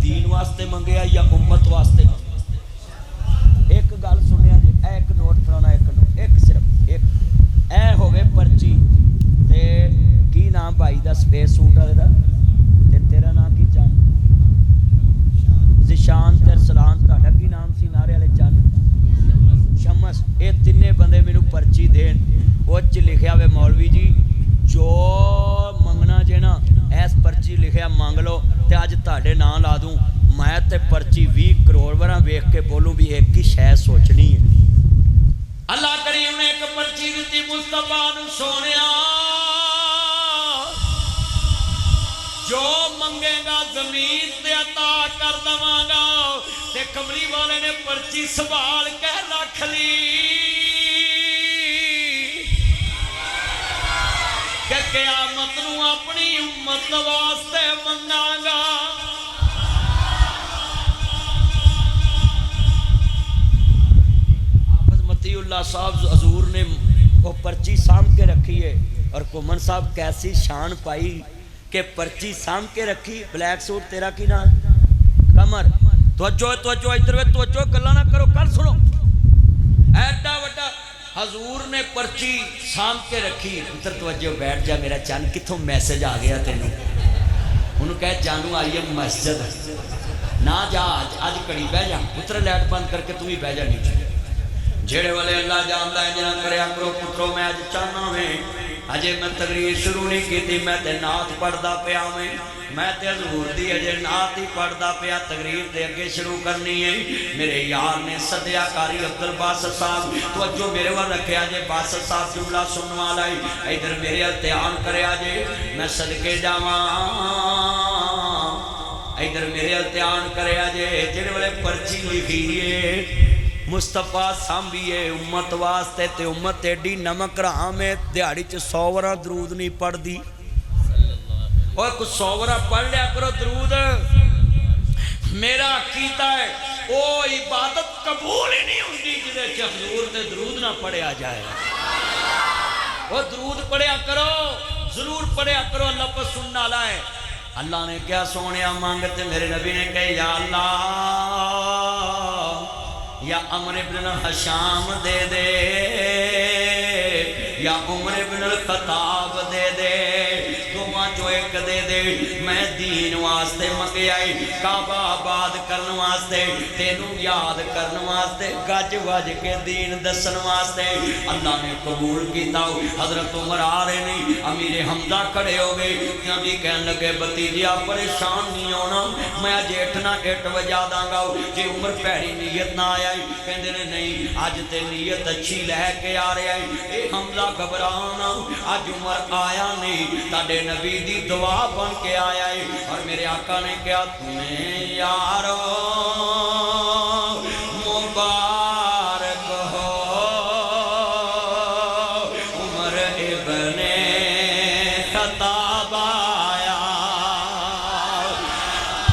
دین واسطے منگیا یا امت واسطے منگیا؟ ایک گل سنیا جی، ایک نوٹ پڑھانا، ایک صرف ایک اے ہوے پرچی تے کی نام بھائی دا سپیس سوٹ والے دا تے تیرا نام کی چند ذیشان تے ارسلان تہاڈا کی نام سی نعرے والے چند شمس، اے تینے بندے مینوں پرچی دین او چ لکھیا وے مولوی جی جو منگنا جے نا ایس پرچی لکھیا مانگ لو تے اج تہاڈے نام لا دوں میں تے پرچی 20 کروڑ وراں ویکھ کے بولوں بھی ایک ہی شے سوچنی ہے۔ اللہ کریم نے ایک پرچی دتی مصطفیٰ نو سونیا جو منگے گا زمین تے عطا کر دواں گا، تے کملی والے نے پرچی سنبھال کے رکھ لی کہ قیامت نو اپنی امت واسطے منگاں گا۔ حافظ متی اللہ صاحب حضور نے وہ پرچی سام کے رکھی ہے، اور کومن صاحب کیسی شان پائی کہ پرچی سام کے رکھی۔ بلیک سوٹ تیرا کی نام کمر، توجہ ادھر توجہ گلا نہ کرو، کل سنو ایڈا وڈا حضور نے پرچی سام کے رکھی۔ ادھر توجہ بیٹھ جا میرا چند، کتھوں میسج آ گیا تینوں؟ انہوں کہے جانو آئی ہے مسجد نہ جا آج کڑی بہ جا پتر، لائٹ بند کر کے تم ہی بہ جا نیچے۔ جھیڑے والے اللہ جاندا ہے جنہ کریا کرو پترو، میں اج چاہنا میں اجے میں تقریر شروع نہیں کی تھی، میں تے نعت پڑھدا پیا میں تے حضور دی اجے نعت ہی پڑھدا پیا، تقریر تے اگے شروع کرنی ہے۔ میرے یار نے سدیا قاری عبدالباسط صاحب، توجہ میرے ول رکھیا جے، باسط صاحب جملہ سنن والا ہے، ادھر میرے التحان کریا جے، میں صدقے جاواں ادھر میرے التحان کریا جے، جڑے والے پرچی لکھی ہے مصطفیٰ سامبیے امت واسطے تے امت ایڈی نمک رہا میں دیہڑی چ 100 ورا درود نہیں پڑھ دی، اور کچھ 100 ورا پڑھ لیا کرو درود۔ میرا عقیدہ ہے او عبادت قبول ہی نہیں ہوندی جدے چ حضور تے درود نہ پڑھیا جائے۔ وہ درود پڑھیا کرو، ضرور پڑھیا کرو، اللہ پر سننا والا ہے۔ اللہ نے کیا سونیا مانگتے، میرے نبی نے کہے یا اللہ یا عمر ابن الحشام دے دے، یا عمر ابن الخطاب دے دے، دوہاں چو ایک دے دے، میں دین واسطے منگیائی، کعبہ آباد کرن واسطے، تینوں یاد کرن واسطے، گج وج کے دین دسن واسطے۔ اللہ نے قبول کیتا۔ حضرت عمر آ رہے نہیں، امیر حمزہ کھڑے ہو گئے، نبی کہن لگے بتیجیا پریشان نہیں ہونا، میں اج اٹھنا اٹھ وجا داں گا، جی عمر پیڑی نیت نہ آیا کہندے نے نہیں اج تے نیت اچھی لے کے آ رہا ہے، اے حمزہ گھبرانا، اج عمر آیا نہیں، تاڈے نبی دی دعا بن کے آیا ہے۔ اور میرے آقا نے کہا تمہیں یارو مبارک ہو عمر ابن خطاب آیا،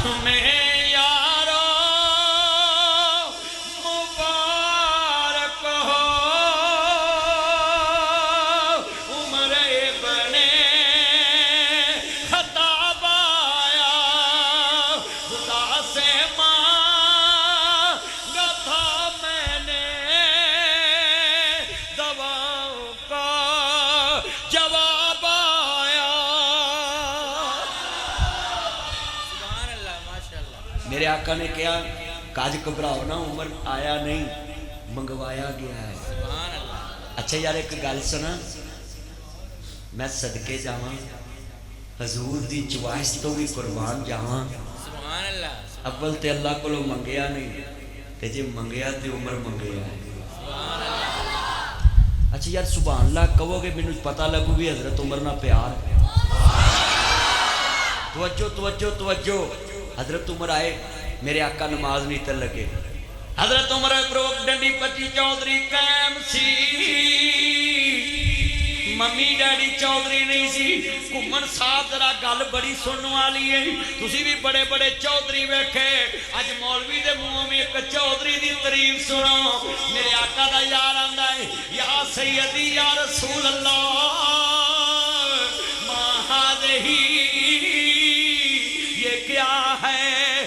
تمہیں یارو مبارک ہو عمر ابن خطاب آیا، خدا سے مانگا تھا میں نے دعاؤں کا جواب آیا۔ سبحان اللہ، ماشاءاللہ۔ میرے آقا نے کہا کاج گھبراؤ نا، عمر آیا نہیں منگوایا گیا ہے۔ سبحان اللہ۔ اچھا یار ایک گل سنا، میں صدقے جاواں حضور دی چوائس تو بھی قربان جاواں، سبحان اللہ۔ اول تے اللہ کو منگیا نہیں تے جے منگیا تے عمر منگیا ہے۔ سبحان اللہ۔ اچھا یار سبحان اللہ کہو گے مینوں پتہ لگو بھی حضرت عمر نہ پیار۔ توجہ توجہ توجہ، حضرت عمر آئے، میرے آقا نماز نہیں تے لگے، حضرت عمر بروک ڈنڈی پچی چودھری قائم سی، ممی ڈیڈی چودھری نہیں سی۔ کمن صاحب ذرا گل بڑی سنن والی ہے، تسی بھی بڑے بڑے چودھری ویکھے، اج مولوی دے منہوں میں ایک چودھری دی تعریف سنو۔ میرے آقا دا یار آندا ہے یا سیدی یا رسول اللہ ما ہذہ، یہ کیا ہے؟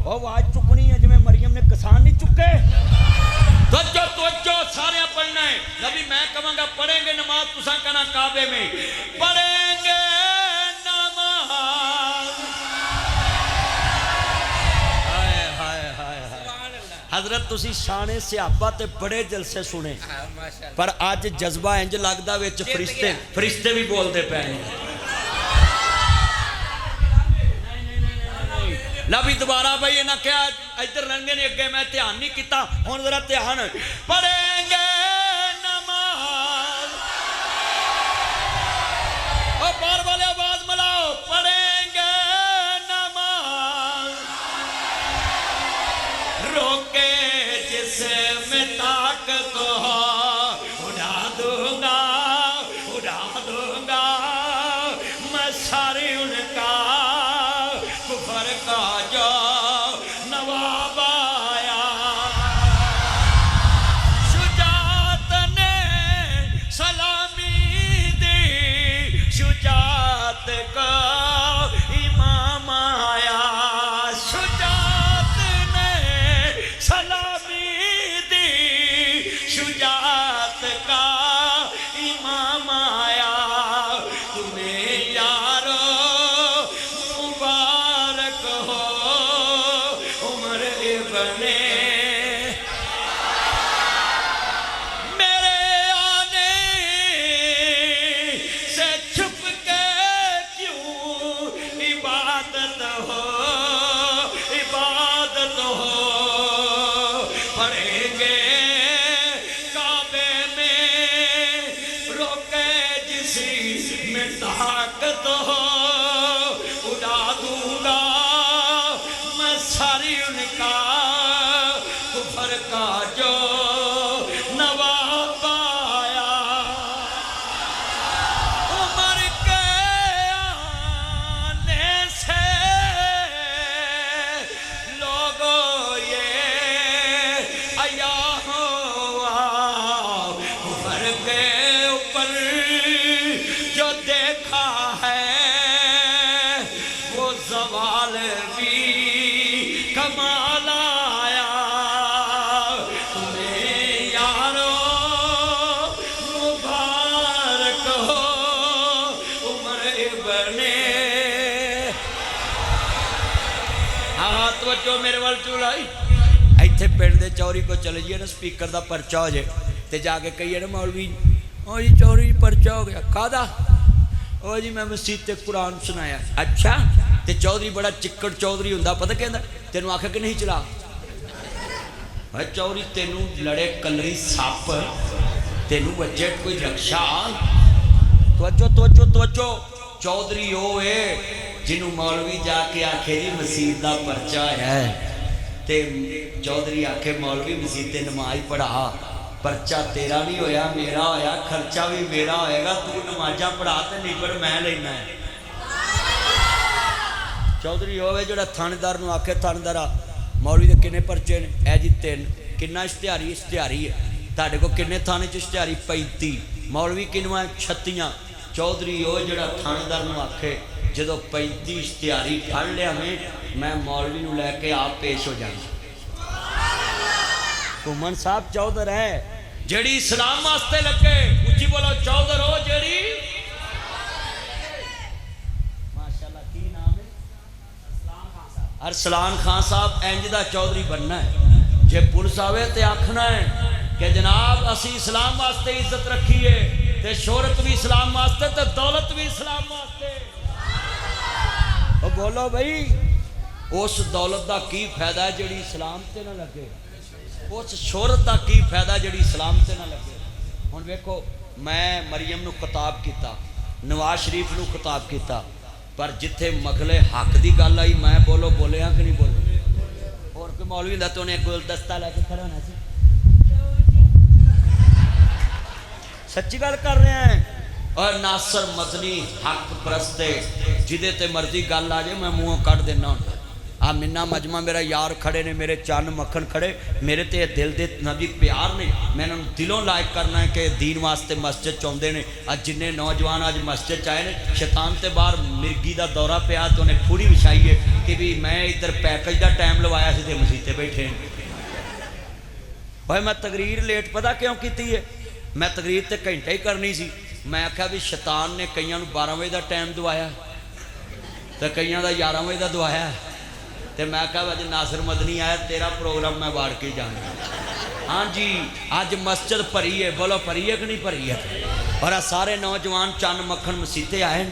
ਉਹ ਆਵਾਜ਼ ਚੁੱਕਣੀ ਹੈ ਜਿਵੇਂ ਮਰੀਮ ਨੇ ਕਿਸਾਨ ਨਹੀਂ ਚੁੱਕੇ توجہ سارے پڑھنا ہے نبی میں کہوں گا پڑھیں گے نماز تساں کہنا کعبے میں پڑھیں گے نماز ہائے ہائے ہائے حضرت تسی شان صحابہ تے بڑے جلسے سنے پر اج جذبہ انج لگدا وچ فرشتے بھی بول دے پے لبی دوبارہ بھائی یہ نہ کیا ادھر رنگے نے اگے میں دھیان نہیں کیتا ہن ذرا دھیان پڑھیں گے نماز او بار والے آواز ملاؤ پڑھیں گے نماز روکے جسے میں طاقت ہو اڑا دوں گا میں ساری ان کا کفر کا جو نواب آیا شجاعت نے سلامی دی شجاعت کا امام آیا شجاعت نے سلامی دی شجاعت کا امام آیا تمہیں یارو مبارک ہو عمر ابن میرے آنے سے چھپ کے کیوں عبادت ہو پڑھیں گے کعبے میں روکے جسی میں طاقت ہو اڑا دوں گا میں ساری ان کا کفر کا جو نواب آیا عمر کے آنے سے لوگوں یہ آیا ہوا عمر کے اوپر جو دیکھا ہے وہ زوال بھی کمال آیا تمہیں یارو مبارک ہو عمر ابن ہاں توجہ میرے وال چولائی ایتھے پنڈ دے چوری کو چلے جیے نا سپیکر دا پرچہ ہو جائے تے جا کے کہیے نا مولوی او جی چوری پرچہ ہو گیا کادا او جی میں مسجد تے قرآن سنایا اچھا تے چودھری بڑا چکڑ چودھری ہوندا پتہ کہندا تینوں آکھے کہ نہیں چلا چوری تینوں لڑے کلری ساپ تینوں بجے کوئی رکشا توجہ چودھری ہوئے جنوں مولوی جا کے آکھے جی مسجد دا پرچہ ہے تے چودھری آکھے مولوی مسجد تے نماز پڑھا پرچہ تیرا نہیں ہویا میرا ہویا خرچہ بھی میرا ہوئے گا تو نمازاں پڑھا تے نبڑ میں لینا ہے چودھری ہوئے جڑا تھاندار نو آکھے تھاندارا مولوی دے کنے پرچے نے اے جی 3 کنا اشتہاری ہے تہاڈے کو کنے تھانے چ اشتہاری 35 مولوی کنواں 36 چودھری ہوئے جڑا تھاندار نو آکھے جدو 35 اشتہاری پھڑ لیا میں مولوی نو لے کے آپ پیش ہو جانا کمن صاحب چودھر ہے جڑی اسلام واسطے لگے اچھی بولو چودھر ہو جڑی ماشاءاللہ کی نام ہے ارسلان خان صاحب انج دا چودھری بننا ہے جے پولیس آوے تے آکھنا ہے کہ جناب اسی اسلام واسطے عزت رکھیے تے شہرت بھی اسلام واسطے تے دولت بھی اسلام واسطے بولو بھائی اس دولت دا کی فائدہ ہے جڑی اسلام تے نہ لگے اس شہرت دا کی فائدہ جڑی اسلام تے نہ لگے ہن ویکھو میں مریم نو خطاب کیتا نواز شریف نو خطاب کیتا پر جتھے مغلے حق دی گل آئی میں بولے ہاں کہ نہیں بولے اور کوئی مولوی دا تو نے گلدستہ لے کے کھڑا ہونا سی سچی گل کر رہے ہیں اور ناصر مدنی حق پرستے جدے تے مرضی گل آ جائے میں منہ کٹ دینا ہوں منا مجمع میرا یار کھڑے نے میرے چان مکھن کھڑے میرے تے دل دے نبی پیار نے میں انہوں دلوں لائق کرنا ہے کہ دین واسطے مسجد چاہتے ہیں اج جنہیں نوجوان اج مسجد چاہے نے شیطان تے باہر مرگی دا دورہ پیا تو انہیں پھوڑی بچھائی ہے کہ بھی میں ادھر پیکج دا ٹائم لوایا سی تے مسیتے بیٹھے بھائی میں تقریر لیٹ پتا کیوں کیتی ہے میں تقریر تے گھنٹے ہی کرنی سی میں آخیا بھی شیطان نے کئیاں نوں 12 بجے دا ٹائم دوایا تے کئیاں دا 11 بجے دا دوایا تے میں آخیا اج ناصر مدنی آیا تیرا پروگرام میں واڑ کے جانا ہاں جی اج مسجد بھری ہے بولو بھری ہے کہ نہیں بھری ہے اور سارے نوجوان چند مکھن مسیتے آئے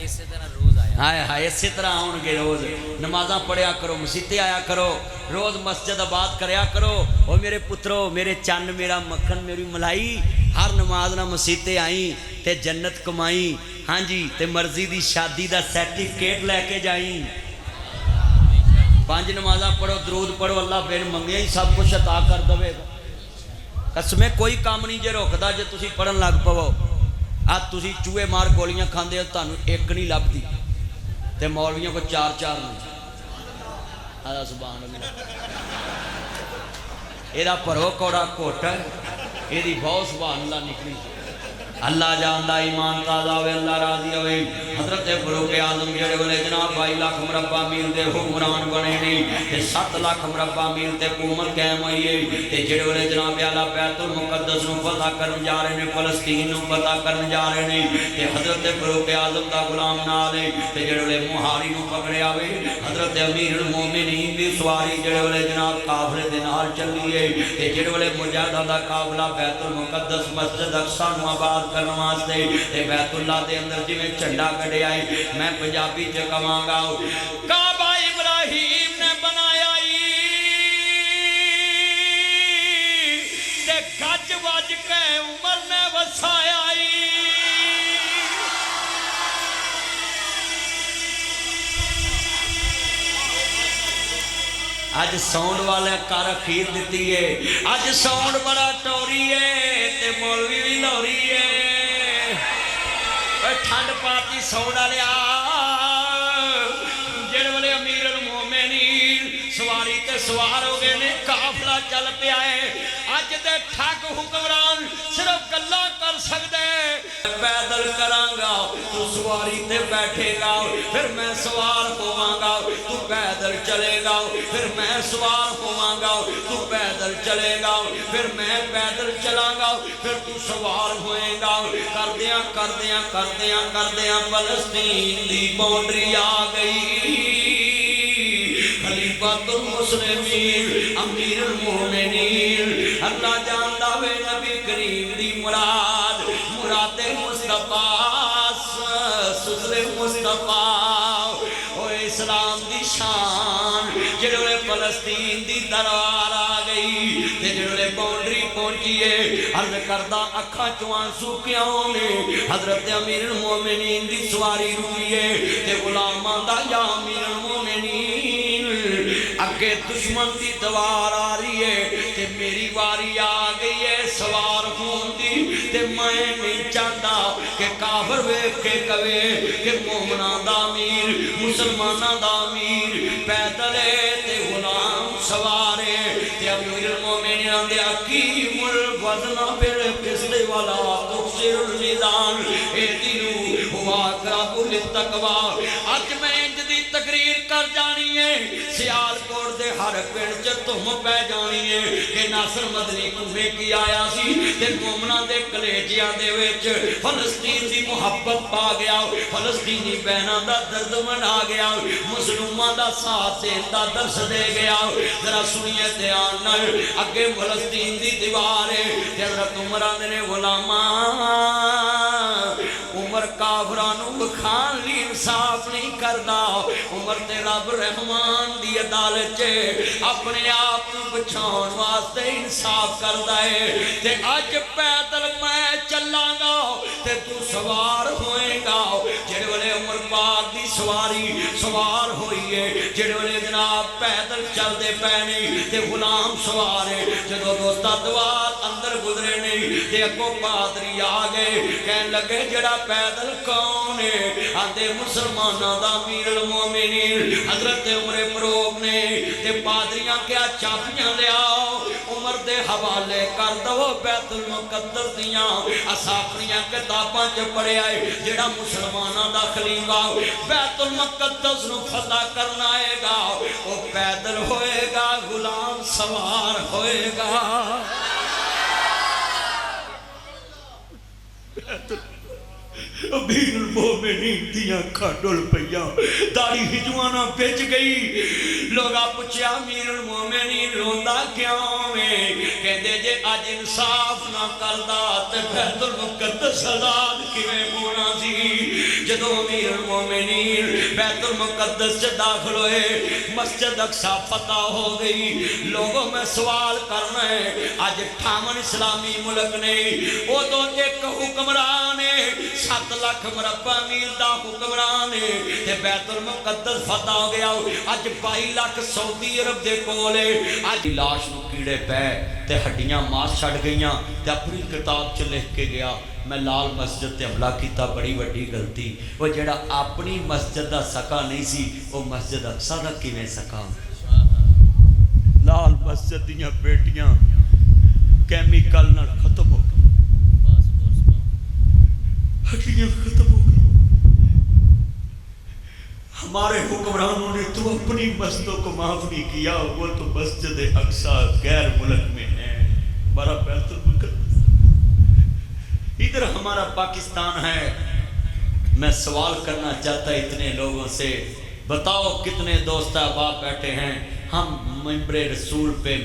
اسی طرح روز آیا ہائے ہائے اسی طرح آؤ گے روز نمازاں پڑھیا کرو مسیتے آیا کرو روز مسجد آباد کریا کرو او میرے پترو میرے چند میرا مکھن میری ملائی ہر نماز نہ مسیتے آئیں تے جنت کمائیں ہاں جی تے مرضی دی شادی دا سرٹیفکیٹ لے کے جائیں 5 نمازاں پڑھو درود پڑھو اللہ بن منگیا ہی سب کچھ عطا کر دے گا قسمیں کوئی کام نہیں جے روکدا جے تسی پڑھن لگ پو آج تسی چوہے مار گولیاں کھاندے ہو تانوں ایک نہیں لبدی تے مولویوں کو 4 نہیں اللہ سبحان اللہ یہ پرو کوڑا کوٹ ہے یہ بہت سبحان اللہ نکلی اللہ جاندہ ایمان تازہ ہوئے اللہ راضی ہوئے حضرت فاروق اعظم جڑے والے جناب 22 لاکھ مربع میل دے حکمران بنے نہیں تے 7 لاکھ مربع میل تے حکومت قائم ہوئی ہے تے جڑے والے جناب اعلیٰ بیت المقدس نو فتح کرن جا رہے ہیں فلسطین نو فتح کرن جا رہے ہیں تے حضرت فاروق اعظم دا غلام نال ہے تے جڑے والے مہاری نو پکڑیا ہوئے حضرت امیر المومنین دی سواری جڑے والے جناب کافر دے نال چلی ہے تے جڑے والے مجاہداں دا قافلہ بیت المقدس مسجد اقصی نو آباد کرنے واسطے تے بیت اللہ دے اندر جی میں جھنڈا کڈے آئی میں پنجابی چ کہاں گا کعبہ ابراہیم نے بنایا تے گج وج کے عمر نے وسایا اج ساؤنڈ والے کار اخیر دیتی ہے اج ساؤنڈ بڑا ٹوری ہے تے مولوی بھی لوری ہے ٹھنڈ پاتی ساؤنڈ والے جڑے والے امیر المومنین سواری تے سوار ہو گئے نے قافلہ چل پیا ہے اج دے ٹھگ حکمران صرف گلاں کر سکدے پیدل کراں گا تو سواری تے بیٹھے گا پھر میں سوار ہوواں گا تو پیدل چلے گا پھر میں سوار ہوواں گا تو پیدل چلے گا پھر میں پیدل چلاں گا پھر تو سوار ہوئے گا کردیاں کردیاں کردیاں کردیاں فلسطین دی باؤنڈری آ گئی خلیفۃ المسلمین امیر المومنین اللہ جاندا وے نبی کریم دی مراد مراد مصطفیٰ سزل مصطفیٰ او اسلام دی شان جڑے فلسطین دی دربار آ گئی تے جڑے باؤنڈری پہنچیے عرض کردہ اکھاں چوں آنسو کیوں نے حضرت امیر المومنین دی سواری روئیے تے غلاماں دا یا امیر المومنین اگے دشمن دی دوار آ رہی ہے تے میری واری آ گئی ہے سوار ہون دی تے میں نہیں چاہتا کہ کافر ویکھ کے کہے کہ مومناں دا امیر مسلماناں دا امیر پیدل ہے تے غلام سوار ہے تے امیر المومنین دے حکیم الوزن بالقسط والا تقصر المیزان اهدنوا هو اقرب للتقوی اج میں انج دی تقریر کر جانی ہے سیال کوٹ دے ہر پنڈ چ تم پہ جانی ہے کہ ناصر مدنی کوفے کی آیا سی تے مومناں دے کلیجیاں دے وچ فلسطین دی محبت پا گیا فلسطینی بہناں دا درد منا گیا مظلوماں دا ساتھ دا درس دے گیا ذرا سنیے دھیان نال اگے فلسطین دی دیوار ہے تے حضرت عمر نے غلاماں عمر کافرانوں بخان لی انصاف نہیں کردا عمر تے رب رحمان دی عدالت اپنے آپ بچھاؤن واسطے انصاف کردا ہے تے اج پیدل میں چلاں گا تے تو سوار ہوئے گا جڑے والے عمر پاک دی سواری سوار ہوئی ہے جڑے والے جناب پیدل چل دے پے نہیں تے غلام سوار ہے جدوں دوستا دوار اندر پتر گزرے نہیں تے اگوں پادری آ گئے کہن لگے جڑا پیدل کون ہے آندے مسلماناں دا امیر المومنین حضرت عمر فاروق نے تے پادریاں کیا چابیاں لیاؤ عمر دے حوالے کر دو بیت المقدس دیاں اسا اپنیاں کتاباں چ پڑھیا ہے جڑا مسلماناں دا خلیفہ بیت المقدس نو فتح کرنا آئے گا وہ پیدل ہوئے گا غلام سوار ہوئے گا امیر المومنین دیاں کھاڈل پئیاں داڑھی ہجوانا بچ گئی لوگا پوچھیا امیر المومنین روندا کیوں ہے کہندے جے اج انصاف نہ کردا تے بیت المقدس آزاد کیویں ہونا سی جدوں امیر المومنین بیت المقدس سے داخل ہوئے مسجد اقصی فتح ہو گئی لوگوں میں سوال کرنا ہے اج 58 اسلامی ملک نے وہ تو ایک حکمران ہے 7 لاکھ مربع میل دا حکمران ہے تے بیت المقدس فتح ہو گیا اج 22 لاکھ سعودی عرب دے کولے اج لاش نو کیڑے پے تے ہڈیاں ماس چھڑ گئیاں تے اپنی کتاب چ لکھ کے گیا میں لال مسجد تے حملہ کیتا بڑی وڈی غلطی وہ جڑا اپنی مسجد دا سکا نہیں سی وہ مسجد اقصی دا کیویں سکا لال مسجد دیاں بیٹیاں کیمیکل نال ختم ہو ہڈیاں ختم ہو گئی ہمارے حکمرانوں نے تو اپنی مسجدوں کو معاف نہیں کیا وہ تو مسجد اقصی غیر ملک میں ہے ہمارا بیت المقدس ادھر ہمارا پاکستان ہے میں سوال کرنا چاہتا اتنے لوگوں سے بتاؤ کتنے دوست احباب بیٹھے ہیں ہم ممبر رسول پہ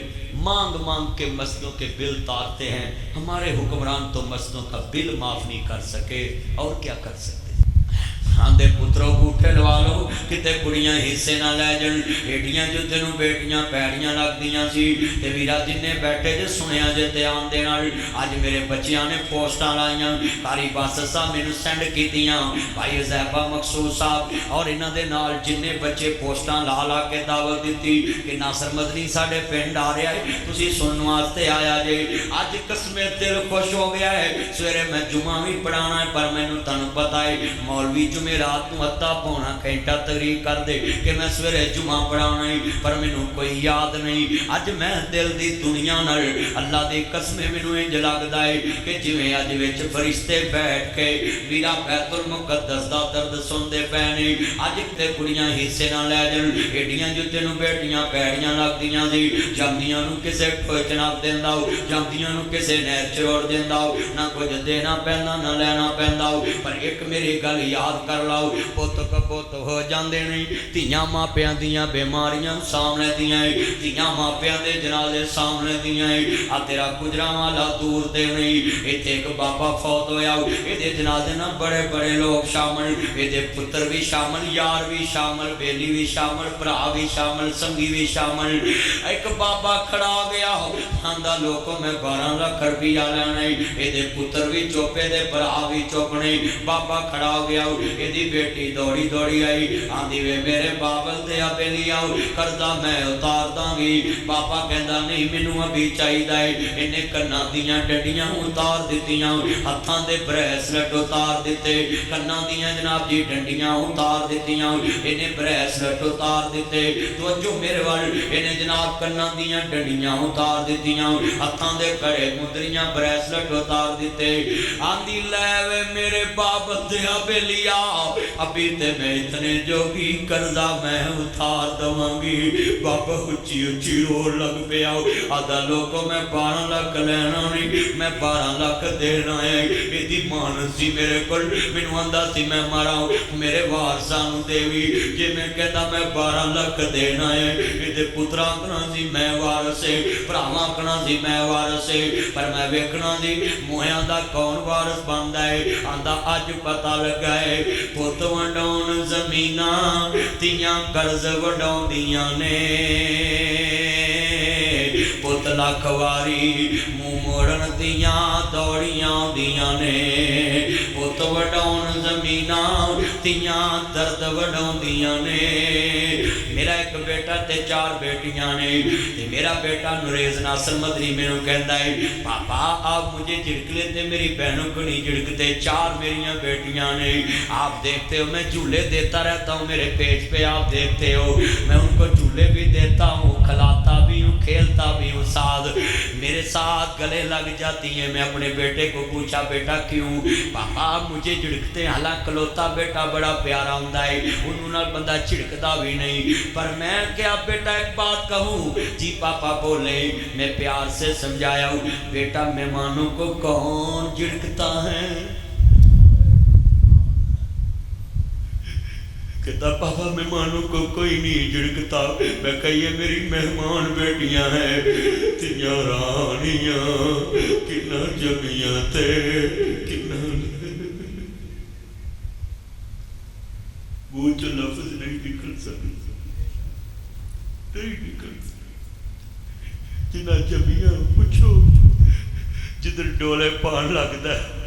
مانگ مانگ کے مسجدوں کے بل تارتے ہیں ہمارے حکمران تو مسجدوں کا بل معاف نہیں کر سکے اور کیا کر سکتے آندے پتروں گوٹھے لوا لو کتے کڑیاں حصے نہ لے جن ایڈیاں جو تینوں بیٹیاں پیڑیاں لگ دیاں سی تے ویرا جننے بیٹھے جے سنیا جے تے آندے نال اج میرے بچیاں نے پوسٹاں لائیاں کاری باس صاحب مینوں سینڈ کیتیاں بھائی زیبا مقصود صاحب اور انہاں دے نال جننے بچے پوسٹاں لا لا کے دعوت دتی کہ ناصر مدنی ساڈے پنڈ آ رہا ہے تسی سنن واسطے آیا جے اج قسم دل خوش ہو گیا ہے سویرے میں جمعہ بھی پڑھانا ہے پر مینوں تانوں پتہ ہے مولوی میں رات کو ہتھا پونا گھنٹہ تقریر کر دے کہ میں سویرے جمعہ پڑھانا ہے پر مینوں کوئی یاد نہیں اج میں دل دی دنیا نال اللہ دی قسم مینوں انج لگدا ہے کہ جویں اج وچ فرشتے بیٹھ کے ویرا بیت المقدس دا درد سندے پے نے اج تے کڑیاں حصے نہ لے جن ایڈیاں جو تینوں بیٹیاں پیڑیاں لگدیاں سی جاندیاں نوں کسے ٹھوچ نہ دیندا ہو جاندیاں نوں کسے نہر چھوڑ دیندا ہو نہ کچھ دینا پیندا نہ لینا پیندا ہو پر ایک میری گل یاد کر لاؤ پوت کپوت ہو جاندے نہیں تیاں ماپیاں دیاں بیماریاں سامنے دیاں تیاں ماپیاں دے جنازے سامنے دیاں آ تیرا گجراں والا دور دے نہیں ایتھے ایک بابا فوت ہویا اے دے جنازے نہ بڑے بڑے لوگ شامل اے دے پتر بھی شامل یار بھی شامل بیلی بھی شامل بھرا بھی شامل سنگی بھی شامل ایک بابا کھڑا ہو گیا آندا لوکوں میں 12 لاکھ روپیہ لینا اے دے پتر بھی چوپے دے بھرا بھی چوپنے بابا کھڑا ہو گیا ایدی بیٹی دوڑی دوڑی آئی آندھی وے میرے بابل تے ابے لی آؤ کردہ میں اتار داں گی بابا کہندا نہیں مینوں ابھی چاہیدا ہے انہیں کناں دیاں ڈنڈیاں اتار دتیاں ہتھاں دے بریسلٹ اتار دتے کناں دیاں جناب جی ڈنڈیاں اتار دتیاں انہیں بریسلٹ اتار دتے توجہ میرے وال انہیں جناب کناں دیاں ڈنڈیاں اتار دتیاں ہتھاں دے کڑے مدریاں بریسلٹ اتار دتے آندھی لے وے میرے بابل تے ابے لیا ابھی تے میں اتنے جوگی قرضہ میں اتار دواں گی بابا اچھی اچھی رو لگ پیا آدھا لوگوں میں 12 لاکھ لینا نہیں میں 12 لاکھ دینا ہے ایدی مان سی میرے کل مینوں آندا سی میں مارا میرے وارثاں دیوی جے میں کہتا میں 12 لاکھ دینا ہے ایدے پتراں کنا سی میں وارث ہے بھراواں کنا سی میں وارث ہے پر میں ویکھنا سی موہیاں دا کون وارث بندا ہے آندا اج پتہ لگا ہے پت وڈاؤن زمیناں تیاں قرض وڈاؤندیاں نے پت لکھ واری منہ موڑن تیاں دوڑیاں دیاں نے پت وڈاؤن زمیناں تیاں درد وڈاؤندیاں نے میرا ایک بیٹا تے 4 بیٹیاں نے تے میرا بیٹا نریز ناصر مدنی مینوں کہندا ہے پاپا آپ مجھے جھڑک لیتے میری بہنوں کو نہیں جھڑکتے 4 میریاں بیٹیاں نے آپ دیکھتے ہو میں جھولے دیتا رہتا ہوں میرے پیج پہ آپ دیکھتے ہو میں ان کو جھولے بھی دیتا ہوں کھلاتا بھی ہوں کھیلتا بھی ہوں ساتھ میرے ساتھ گلے لگ جاتی ہیں میں اپنے بیٹے کو پوچھا بیٹا کیوں پاپا آپ مجھے جھڑکتے ہیں حالانکہ کلوتا بیٹا بڑا پیارا ہوندہ ہے انہوں نے بندہ چھڑکتا بھی نہیں پر میں کیا بیٹا ایک بات کہوں جی پاپا بولے میں پیار سے سمجھایا ہوں بیٹا مہمانوں کو کون جھڑکتا ہے کہتا پاپا مہمانوں کو کوئی نہیں جھڑکتا میں کہیے میری مہمان بیٹیاں ہیں تیاں رانیاں کنا جمیاں تے کنا وہ جو لفظ نہیں نکل سکتا نہیں نکل جنہ جمیاں پوچھو جدھر ڈولے پان لگتا ہے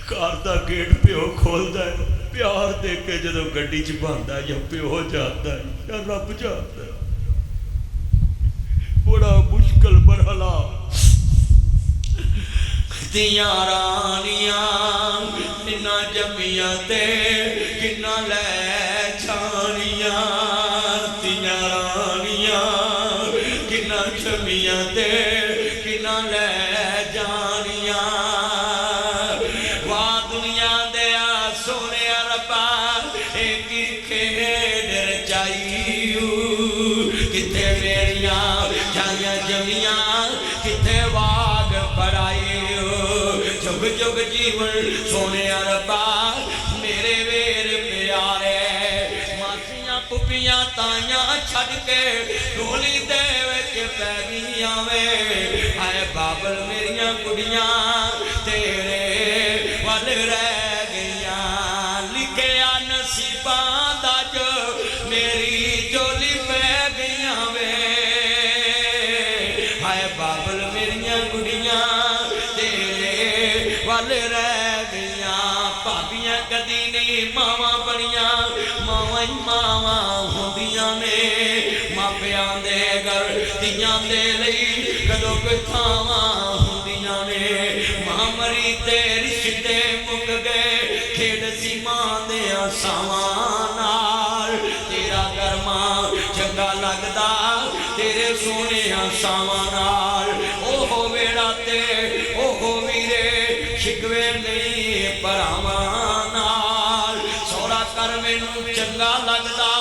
کار دا گیٹ پیو کھولتا ہے پیار دے کے جدو گڈی چ باندا یا پیو جاتا ہے یا رب جاتا ہے بڑا مشکل مرحلہ تیاں رانیاں نہ جمیاں تے کنا لے چھانیاں تیاں رانیاں کنا جمیاں تے کنا لے جانیاں واہ دنیا دیا سونے ربا ایک کھیڑ رچائیو کتے میریاں جائیاں جمیاں کتے واگ پڑھائیو جگ جگ جیون سونے ربا میرے ویر پیارے ماسیاں پپیاں تائیاں چھڑ کے ڈولی دے وچ پہ گیاں وے آئے بابل میریاں کڑیاں تیرے ول رہ گیاں لکھیا نصیباں دا جو میری جولی پہ گیاں وے آئے بابل میریاں کڑیاں تیرے ول رہ گیاں بھابیاں کدی نہیں ماواں بنیاں ماواں ہی ماواں ہوندیاں نے ماپیاں دے گھر تیاں دے لئی کدو کوئی تھاواں ہوندیاں نے ماں مری تے رشتے مک گئے کھیڑ سی ماں دے ساواں نال تیرا گھر ماں چنگا لگدا تیرے سونے ساواں نال اوہو ویڑا تے اوہو ویرے شکوے نہیں پراواں نال سورا کر مینوں چنگا لگدا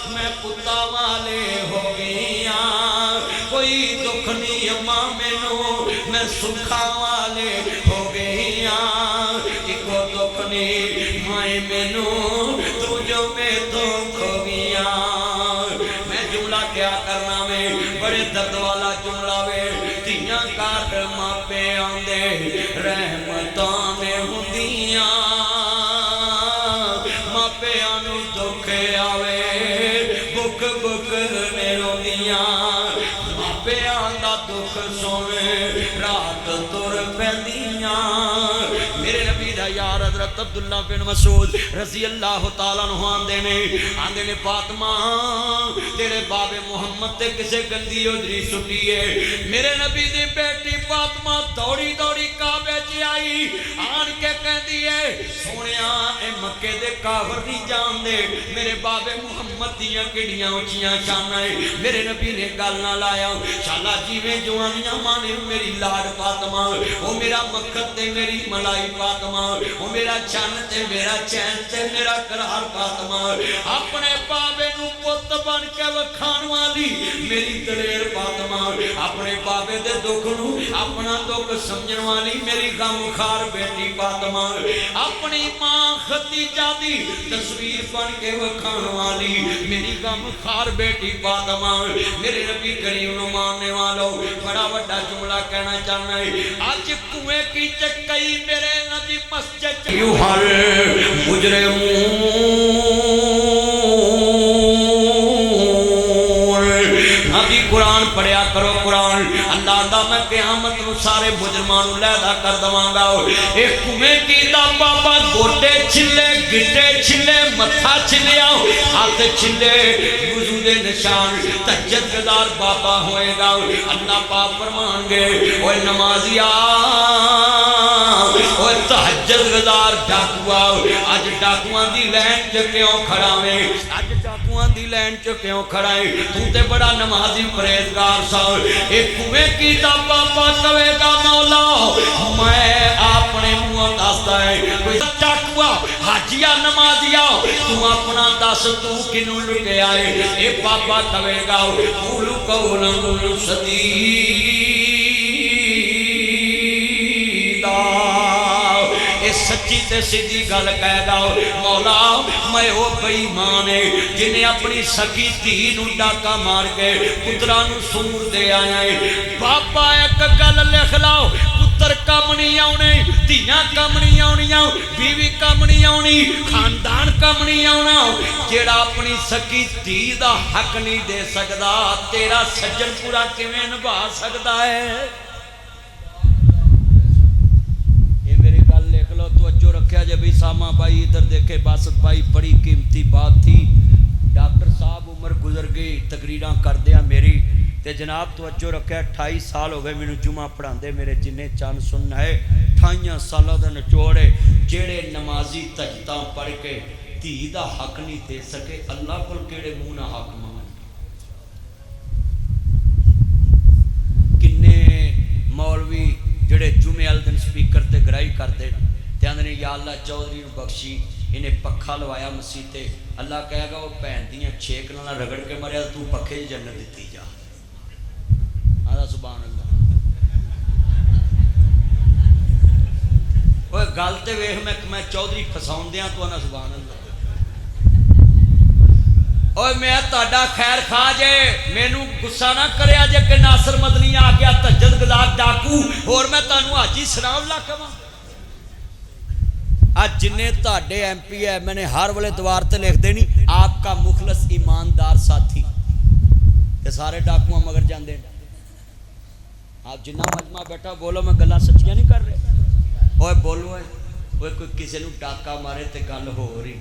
میں پتا والے ہو گیاں کوئی دکھ نہیں اماں مینوں میں سکھا والے ہو گیاں ایکو دکھ نہیں مائیں مینوں تو جو میں دکھ ہو گیاں میں جملہ کیا کرنا میں بڑے درد والا جملہ وے تیاں کاٹ ماپے آندے رحمتاں میں ہوندیاں ماپے آنو دکھ آوے بک بک میں روندیاں ماپے آندہ دکھ سونے رات تر پیندیاں میرے نبی دا یار حضرت عبداللہ بن مسعود رضی اللہ تعالیٰ عنہ آندے نے فاطمہ تیرے باب محمد تے کسے گندی ادری سٹیے میرے نبی دی بیٹی فاطمہ دوڑی دوڑی کعبے چ آئی آن کے کہندی ہے سونیا اے مکے دے کافر نہیں جان دے میرے باب محمد دیاں کڑیاں اونچیاں شاناں میرے نبی نے گل نہ لایا شالا جیویں جوانیاں مانے میری لاڈ فاطمہ او میرا مکھن تے میری ملائی فاطمہ او میرا چن تے میرا چین تے میرا قرار فاطمہ اپنے بابے نو پت بن کے وکھان والی میری دلیر فاطمہ اپنے بابے دے دکھ نو اپنا دکھ سمجھن والی میری غم خار بیٹی فاطمہ اپنی ماں خدیجہ دی تصویر بن کے وکھان والی میری غم خار بیٹی فاطمہ میرے نبی کریم نو ماننے والوں بڑا بڑا جملہ کہنا چاہنا ہے آج کنویں کی چکئی میرے نبی مسجد یوں ہر مجرمون نبی قرآن پڑھیا کرو قرآن اللہ دا میں قیامت نو سارے مجرمان لیدہ کر دواں گا ایک کنویں کی دا بابا گوٹے چھلے گٹے چھلے متھا چھلیا ہاتھ چھلے وضو دے نشان تہجد گزار بابا ہوئے گا اللہ پاک فرمان گے اوے نمازیا اوے تہجد گزار ڈاکوا اج ڈاکواں دی لین چ کیوں کھڑا وے اج ڈاکواں دی لین چ کیوں کھڑا ہے تو تے بڑا نمازی پرہیزگار سا اے کویں کیتا بابا کہے گا مولا میں اپنے منہ دسدا ہے کوئی ڈاکوا حاجیا نمازیا تو اپنا دس تو کینوں لٹیا ہے اے بابا کہے گا قول قولا سدیدا اے سچی تے سیدھی گل کہہ گا مولا میں او بے ایمان ہے جنہیں اپنی سکی دھی نو ڈاکا مار کے پتراں نو سور دے آیا ہے بابا ایک گل لکھ لاؤ پتر کم نہیں آنے دھیاں کم نہیں آنیاں بیوی کم نہیں آنی خاندان کم نہیں آنا جیڑا اپنی سکی دھی دا حق نہیں دے سکدا تیرا سجن پورا کیویں نبھا سکدا ہے توجہ رکھیا جب اسامہ بھائی ادھر دیکھے باسط بھائی بڑی قیمتی بات تھی ڈاکٹر صاحب عمر گزر گئی تقریراں کر دیا میری تے جناب توجہ رکھیا 28 سال ہو گئے مینوں جمعہ پڑھان دے میرے جنہیں چند سننا ہے 28 سالہ دا نچوڑے جیڑے نمازی تجدہ پڑھ کے دھی دا حق نہیں دے سکے اللہ کول کیڑے منہ نہ حق مانگن کنے مولوی جڑے جمعے والے دن سپیکر تے گرائی کردے تے آندے یا اللہ چودھری نو بخشی انہیں پکھا لوایا مسیح تے اللہ کہے گا وہ بہن دیاں چھیک نال رگڑ کے مریا تو پکھے دی جنت دتی جا آدھا سبحان اللہ وہ گل تے ویکھ میں چودھری پھساون دیاں تو آنا سبحان اللہ اوے میں تہاڈا خیر خواہ جے مینوں غصہ نہ کریا جے کہ ناصر مدنی آ گیا تہجد گزار ڈاکو اور میں تانوں حاجی ثناء اللہ کہواں آج جنہیں تہاڈے ایم پی ہے میں نے ہر ویلے دوار تے لکھ دینی آپ کا مخلص ایماندار ساتھی تے سارے ڈاکواں مگر جاندے آپ جنہ مجمع بیٹھا بولو میں گلاں سچیاں نہیں کر رہے اوے بولو اوے کوئی کسی نوں ڈاکا مارے تے گل ہو رہی